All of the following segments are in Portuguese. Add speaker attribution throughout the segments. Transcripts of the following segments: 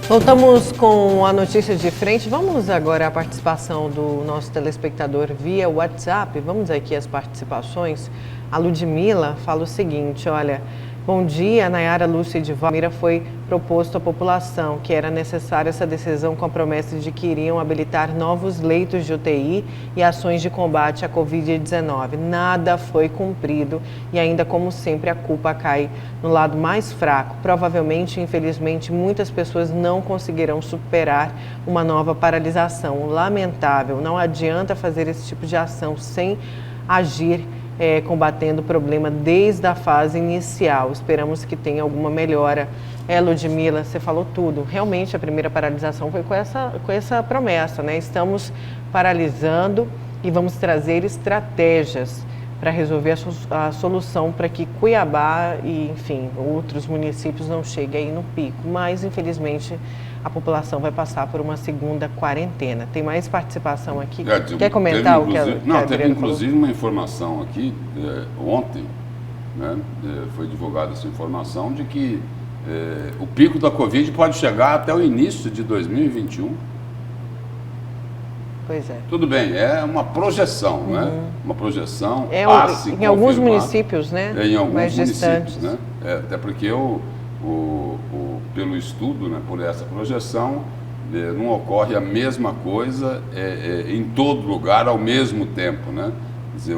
Speaker 1: Voltamos com a notícia de frente. Vamos agora à participação do nosso telespectador via WhatsApp. Vamos aqui às participações. A Ludmila fala o seguinte, olha, bom dia, Nayara, Lúcia e Edivaldo. Foi proposto à população que era necessária essa decisão com a promessa de que iriam habilitar novos leitos de UTI e ações de combate à Covid-19. Nada foi cumprido e ainda, como sempre, a culpa cai no lado mais fraco. Provavelmente, infelizmente, muitas pessoas não conseguirão superar uma nova paralisação. Lamentável, não adianta fazer esse tipo de ação sem agir combatendo o problema desde a fase inicial. Esperamos que tenha alguma melhora. Ludmila, você falou tudo. Realmente, a primeira paralisação foi com essa promessa, né? Estamos paralisando e vamos trazer estratégias para resolver a solução para que Cuiabá e, enfim, outros municípios não cheguem aí no pico. Mas, infelizmente, a população vai passar por uma segunda quarentena. Tem mais participação aqui? Quer comentar o que a
Speaker 2: teve inclusive uma informação aqui, ontem, né, foi divulgada essa informação de que o pico da Covid pode chegar até o início de 2021.
Speaker 1: Pois é.
Speaker 2: Tudo bem, é uma projeção, né? Uma projeção
Speaker 1: em alguns municípios, né?
Speaker 2: Em alguns
Speaker 1: mais
Speaker 2: municípios,
Speaker 1: distantes.
Speaker 2: né? Até porque pelo estudo, né, por essa projeção, não ocorre a mesma coisa em todo lugar ao mesmo tempo, né? Quer dizer,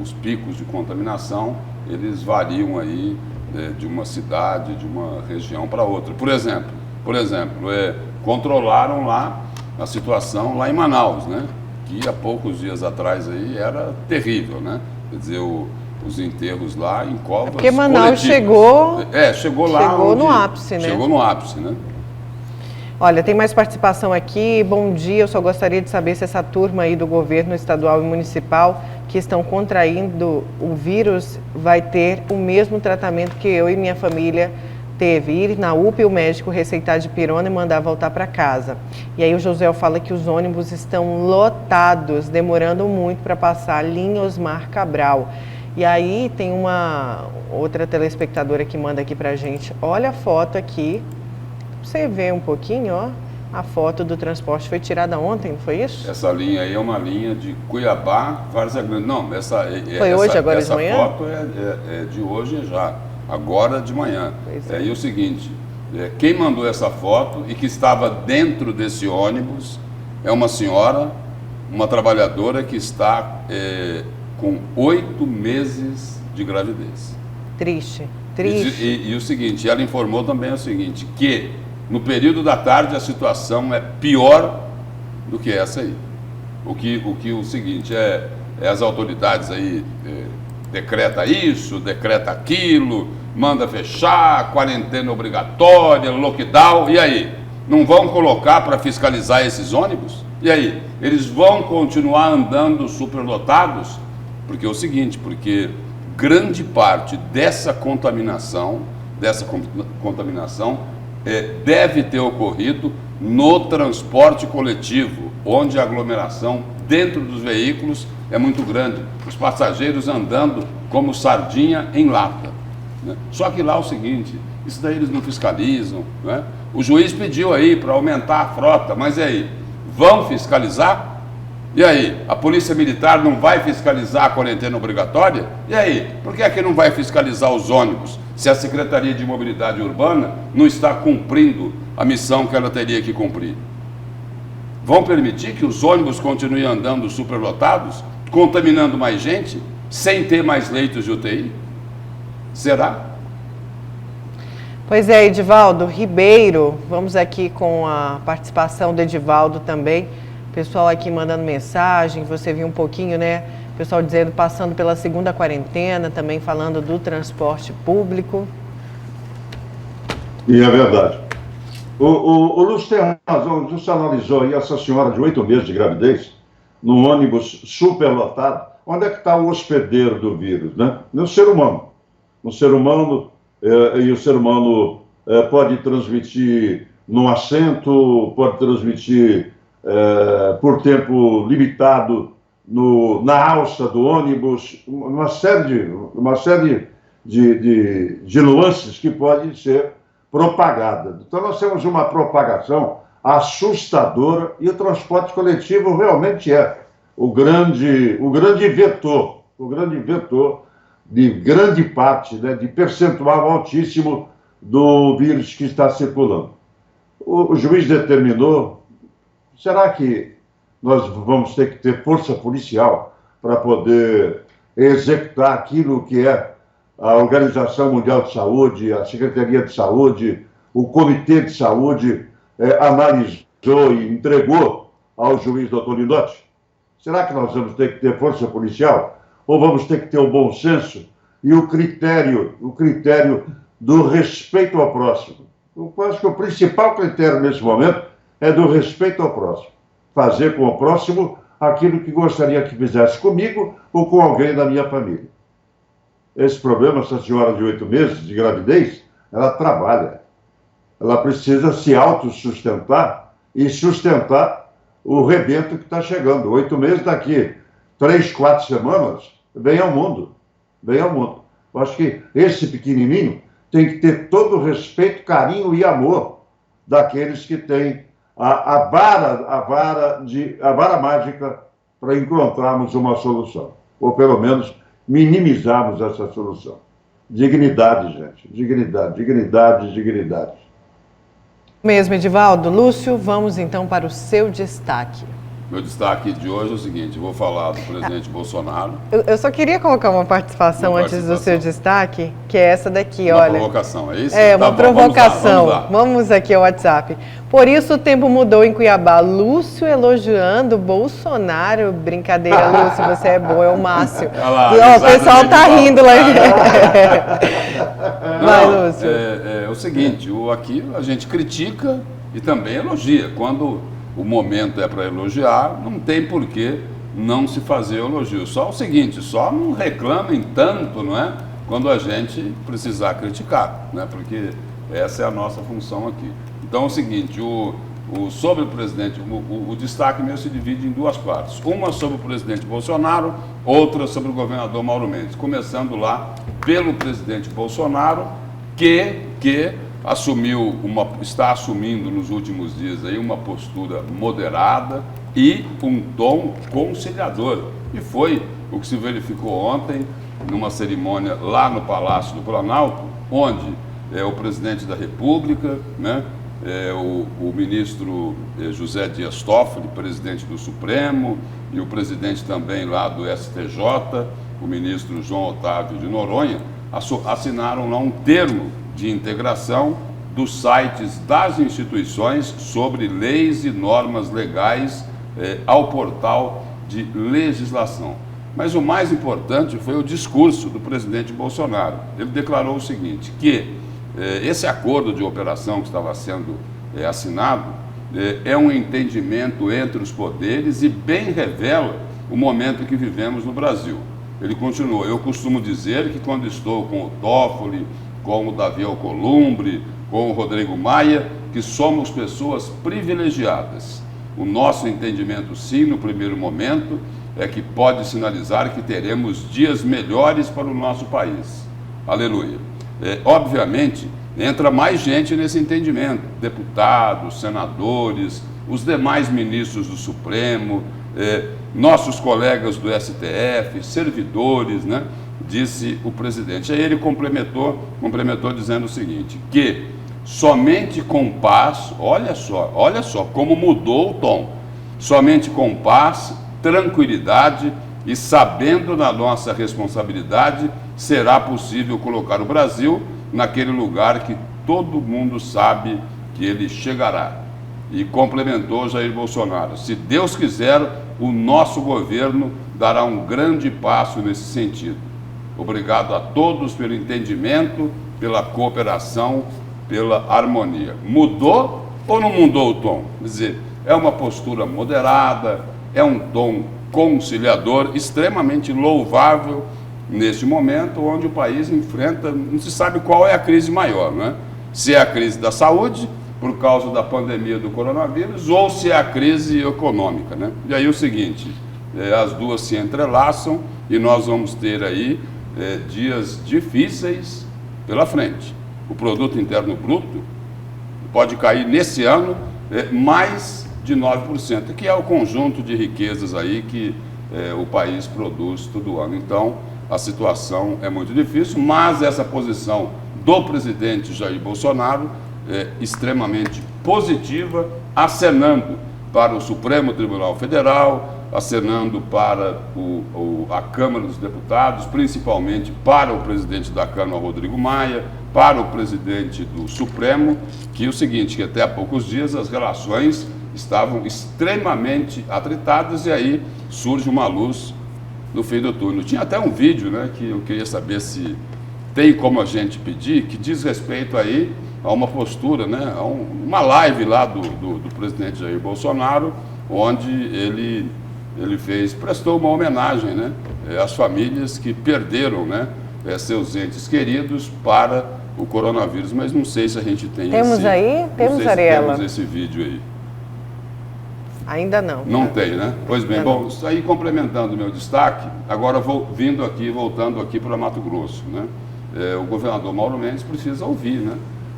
Speaker 2: os picos de contaminação, eles variam aí de uma cidade, de uma região para outra. Por exemplo, controlaram lá a situação lá em Manaus, né? Que há poucos dias atrás aí era terrível, né? Quer dizer, os enterros lá em covas
Speaker 1: porque Manaus
Speaker 2: coletivas. Chegou lá.
Speaker 1: Chegou no ápice, né?
Speaker 2: Chegou no ápice, né?
Speaker 1: Olha, tem mais participação aqui. Bom dia, eu só gostaria de saber se essa turma aí do governo estadual e municipal que estão contraindo o vírus vai ter o mesmo tratamento que eu e minha família teve. Ir na UPA e o médico receitar dipirona e mandar voltar para casa. E aí o José fala que os ônibus estão lotados, demorando muito para passar. Linha Osmar Cabral. E aí tem uma outra telespectadora que manda aqui pra gente. Olha a foto aqui. Você vê um pouquinho, ó. A foto do transporte foi tirada ontem, não foi isso?
Speaker 2: Essa linha aí é uma linha de Cuiabá, Várzea Grande. Não,
Speaker 1: foi hoje, agora de manhã?
Speaker 2: Essa foto é de hoje já, agora de manhã. E o seguinte, quem mandou essa foto e que estava dentro desse ônibus é uma senhora, uma trabalhadora que está com 8 meses de gravidez.
Speaker 1: Triste.
Speaker 2: E o seguinte, ela informou também o seguinte, que no período da tarde a situação é pior do que essa aí. O seguinte, as autoridades aí decreta isso, decreta aquilo, manda fechar, quarentena obrigatória, lockdown, e aí? Não vão colocar para fiscalizar esses ônibus? E aí? Eles vão continuar andando superlotados? Porque é o seguinte, porque grande parte dessa contaminação deve ter ocorrido no transporte coletivo, onde a aglomeração dentro dos veículos é muito grande. Os passageiros andando como sardinha em lata, né? Só que lá é o seguinte, isso daí eles não fiscalizam, né? O juiz pediu aí para aumentar a frota, mas e aí? Vão fiscalizar? E aí? A Polícia Militar não vai fiscalizar a quarentena obrigatória? E aí? Por que é que não vai fiscalizar os ônibus? Se a Secretaria de Mobilidade Urbana não está cumprindo a missão que ela teria que cumprir? Vão permitir que os ônibus continuem andando superlotados, contaminando mais gente, sem ter mais leitos de UTI? Será?
Speaker 1: Pois é, Edivaldo Ribeiro, vamos aqui com a participação do Edivaldo também. Pessoal aqui mandando mensagem, você viu um pouquinho, né? Pessoal dizendo, passando pela segunda quarentena, também falando do transporte público.
Speaker 3: E é verdade. O Lúcio tem razão, você analisou aí essa senhora de 8 meses de gravidez, num ônibus superlotado. Onde é que está o hospedeiro do vírus, né? No ser humano. No ser humano, e o ser humano pode transmitir no assento, pode transmitir por tempo limitado na alça do ônibus, uma série de nuances que podem ser propagada. Então, nós temos uma propagação assustadora e o transporte coletivo realmente é o grande vetor de grande parte, né, de percentual altíssimo do vírus que está circulando. O juiz determinou, será que nós vamos ter que ter força policial para poder executar aquilo que é a Organização Mundial de Saúde, a Secretaria de Saúde, o Comitê de Saúde analisou e entregou ao juiz Dr. Lindotti? Será que nós vamos ter que ter força policial? Ou vamos ter que ter o bom senso e o critério do respeito ao próximo? Eu acho que o principal critério nesse momento é do respeito ao próximo. Fazer com o próximo aquilo que gostaria que fizesse comigo ou com alguém da minha família. Esse problema, essa senhora de 8 meses de gravidez, ela trabalha. Ela precisa se autossustentar e sustentar o rebento que está chegando. 8 meses daqui, 3, 4 semanas, vem ao mundo. Vem ao mundo. Eu acho que esse pequenininho tem que ter todo o respeito, carinho e amor daqueles que têm a vara mágica para encontrarmos uma solução. Ou pelo menos minimizarmos essa solução. Dignidade, gente. Dignidade.
Speaker 1: Mesmo, Edivaldo. Lúcio, vamos então para o seu destaque.
Speaker 2: Meu destaque de hoje é o seguinte, vou falar do presidente Bolsonaro.
Speaker 1: Eu só queria colocar uma participação antes do seu destaque, que é essa daqui, olha.
Speaker 2: Uma provocação, é isso?
Speaker 1: É,
Speaker 2: tá
Speaker 1: uma
Speaker 2: bom,
Speaker 1: provocação.
Speaker 2: Vamos lá.
Speaker 1: Vamos aqui ao WhatsApp. Por isso o tempo mudou em Cuiabá. Lúcio elogiando Bolsonaro. Brincadeira, Lúcio, você é bom, é o Márcio. O pessoal tá rindo lá. Vai, Lúcio.
Speaker 2: É o seguinte, aqui a gente critica e também elogia. Quando o momento é para elogiar, não tem por que não se fazer elogio. Só o seguinte, só não reclamem tanto, não é? Quando a gente precisar criticar, né? Porque essa é a nossa função aqui. Então é o seguinte, sobre o presidente, o destaque meu se divide em duas partes. Uma sobre o presidente Bolsonaro, outra sobre o governador Mauro Mendes. Começando lá pelo presidente Bolsonaro, que está assumindo nos últimos dias aí uma postura moderada e um tom conciliador. E foi o que se verificou ontem numa cerimônia lá no Palácio do Planalto, onde o presidente da República, né, o ministro José Dias Toffoli, presidente do Supremo, e o presidente também lá do STJ, o ministro João Otávio de Noronha, assinaram lá um termo de integração dos sites das instituições sobre leis e normas legais ao portal de legislação. Mas o mais importante foi o discurso do presidente Bolsonaro. Ele declarou o seguinte, que esse acordo de operação que estava sendo assinado é um entendimento entre os poderes e bem revela o momento que vivemos no Brasil. Ele continuou, eu costumo dizer que quando estou com o Toffoli, com o Davi Alcolumbre, com o Rodrigo Maia, que somos pessoas privilegiadas. O nosso entendimento, sim, no primeiro momento, é que pode sinalizar que teremos dias melhores para o nosso país. Aleluia. Obviamente, entra mais gente nesse entendimento, deputados, senadores, os demais ministros do Supremo, nossos colegas do STF, servidores, né? Disse o presidente. Aí ele complementou dizendo o seguinte, que somente com paz, olha só como mudou o tom, somente com paz, tranquilidade e sabendo da nossa responsabilidade, será possível colocar o Brasil naquele lugar que todo mundo sabe que ele chegará. E complementou Jair Bolsonaro, se Deus quiser, o nosso governo dará um grande passo nesse sentido. Obrigado a todos pelo entendimento, pela cooperação, pela harmonia. Mudou ou não mudou o tom? Quer dizer, é uma postura moderada, é um tom conciliador, extremamente louvável neste momento onde o país enfrenta, não se sabe qual é a crise maior, não é? Se é a crise da saúde, por causa da pandemia do coronavírus, ou se é a crise econômica, né? E aí o seguinte, as duas se entrelaçam e nós vamos ter aí dias difíceis pela frente. o produto interno bruto pode cair nesse ano mais de 9%, que é o conjunto de riquezas aí que o país produz todo ano. Então, a situação é muito difícil, mas essa posição do presidente Jair Bolsonaro é extremamente positiva, acenando para o Supremo Tribunal Federal, acenando para a Câmara dos Deputados, principalmente para o presidente da Câmara, Rodrigo Maia, para o presidente do Supremo, que é o seguinte, que até há poucos dias as relações estavam extremamente atritadas e aí surge uma luz no fim do túnel. Tinha até um vídeo, né, que eu queria saber se tem como a gente pedir, que diz respeito aí a uma postura, né, a uma live lá do presidente Jair Bolsonaro, onde ele prestou uma homenagem, né, às famílias que perderam, né, seus entes queridos para o coronavírus, mas não sei se a gente tem
Speaker 1: Temos aí? Temos, Ariela?
Speaker 2: Temos esse vídeo aí.
Speaker 1: Ainda não.
Speaker 2: Não tem, né? Pois bem, bom, isso aí complementando o meu destaque, agora voltando aqui para Mato Grosso, né? O governador Mauro Mendes precisa ouvir, né,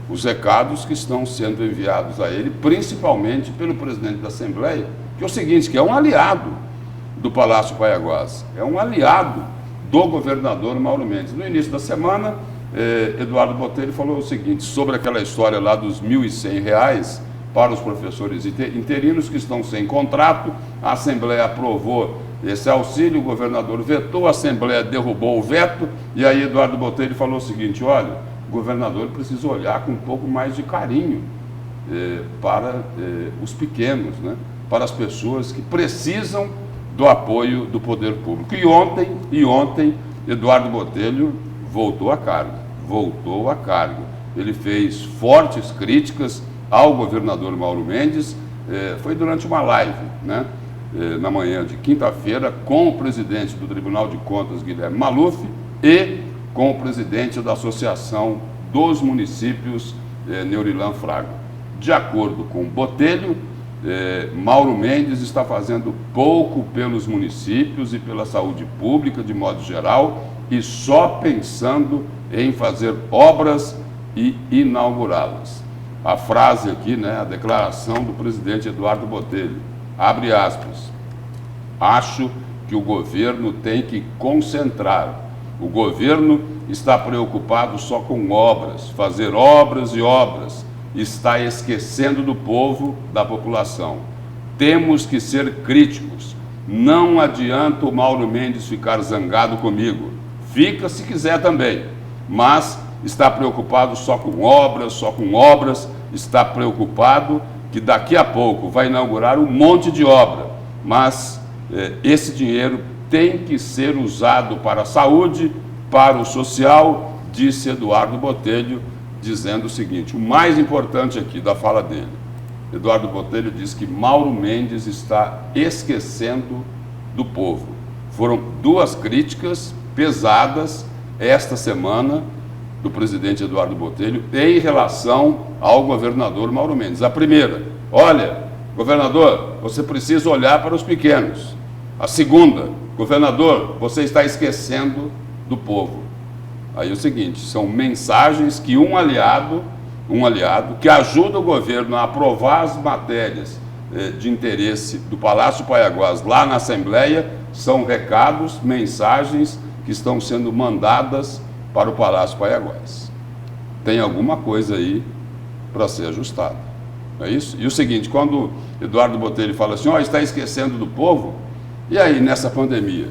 Speaker 2: os recados que estão sendo enviados a ele, principalmente pelo presidente da Assembleia, que é o seguinte, que é um aliado do Palácio Paiaguás, é um aliado do governador Mauro Mendes. No início da semana, Eduardo Botelho falou o seguinte, sobre aquela história lá dos R$ 1.100 para os professores interinos que estão sem contrato. A Assembleia aprovou esse auxílio, o governador vetou, a Assembleia derrubou o veto, e aí Eduardo Botelho falou o seguinte, olha, o governador precisa olhar com um pouco mais de carinho para os pequenos, né, para as pessoas que precisam do apoio do poder público. E ontem Eduardo Botelho voltou à carga. Ele fez fortes críticas ao governador Mauro Mendes, foi durante uma live, né, na manhã de quinta-feira, com o presidente do Tribunal de Contas, Guilherme Maluf, e com o presidente da Associação dos Municípios, Neurilan Fraga. De acordo com Botelho, Mauro Mendes está fazendo pouco pelos municípios e pela saúde pública de modo geral e só pensando em fazer obras e inaugurá-las. A frase aqui, né, a declaração do presidente Eduardo Botelho, abre aspas, acho que o governo tem que concentrar. O governo está preocupado só com obras, fazer obras e obras, está esquecendo do povo, da população. Temos que ser críticos. Não adianta o Mauro Mendes ficar zangado comigo. Fica se quiser também, mas está preocupado só com obras, está preocupado que daqui a pouco vai inaugurar um monte de obra, mas esse dinheiro tem que ser usado para a saúde, para o social, disse Eduardo Botelho, dizendo o seguinte, o mais importante aqui da fala dele, Eduardo Botelho diz que Mauro Mendes está esquecendo do povo. Foram duas críticas pesadas esta semana do presidente Eduardo Botelho em relação ao governador Mauro Mendes. A primeira, olha, governador, você precisa olhar para os pequenos. A segunda, governador, você está esquecendo do povo. Aí é o seguinte, são mensagens que um aliado que ajuda o governo a aprovar as matérias de interesse do Palácio Paiaguás lá na Assembleia, são recados, mensagens que estão sendo mandadas para o Palácio Paiaguás. Tem alguma coisa aí para ser ajustada, não é isso? E o seguinte, quando Eduardo Botelho fala assim, está esquecendo do povo, e aí nessa pandemia,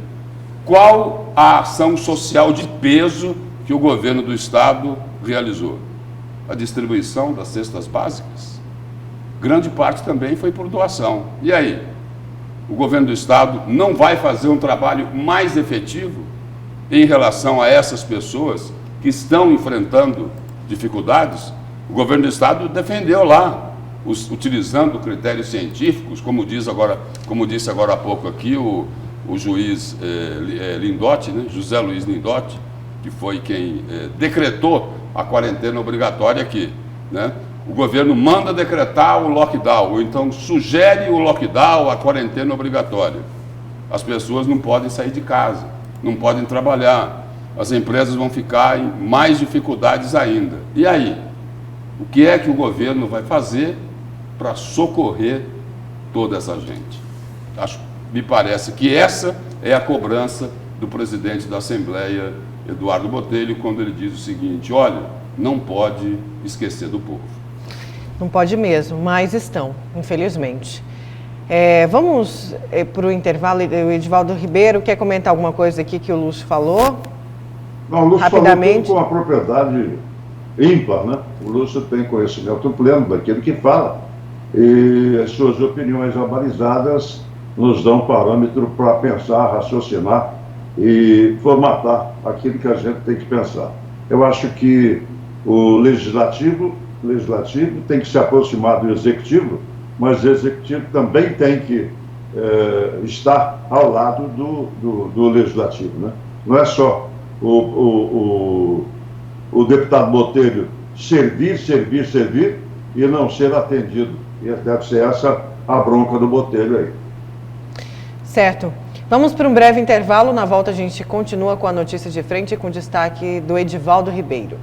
Speaker 2: qual a ação social de peso que o governo do Estado realizou? A distribuição das cestas básicas? Grande parte também foi por doação. E aí? O governo do Estado não vai fazer um trabalho mais efetivo em relação a essas pessoas que estão enfrentando dificuldades? O governo do Estado defendeu lá, utilizando critérios científicos, como disse agora há pouco aqui o juiz Lindotti, né, José Luiz Lindotti, que foi quem decretou a quarentena obrigatória aqui, né? O governo manda decretar o lockdown, ou então sugere o lockdown, a quarentena obrigatória. As pessoas não podem sair de casa, não podem trabalhar. as empresas vão ficar em mais dificuldades ainda. E aí? O que é que o governo vai fazer para socorrer toda essa gente? Me parece que essa é a cobrança do presidente da Assembleia, Eduardo Botelho, quando ele diz o seguinte: olha, não pode esquecer do povo.
Speaker 1: Não pode mesmo, mas estão, infelizmente. Vamos para o intervalo. O Edivaldo Ribeiro quer comentar alguma coisa aqui que o Lúcio falou?
Speaker 3: Não, o Lúcio
Speaker 1: rapidamente.
Speaker 3: falou com a propriedade ímpar, né? O Lúcio tem conhecimento pleno daquilo que fala e as suas opiniões abalizadas nos dão parâmetro para pensar, raciocinar e formatar aquilo que a gente tem que pensar. Eu acho que o legislativo tem que se aproximar do executivo, mas o executivo também tem que estar ao lado do legislativo, né? Não é só o deputado Botelho servir e não ser atendido. E deve ser essa a bronca do Botelho aí.
Speaker 1: Certo. Vamos para um breve intervalo. Na volta a gente continua com a notícia de frente com destaque do Edivaldo Ribeiro.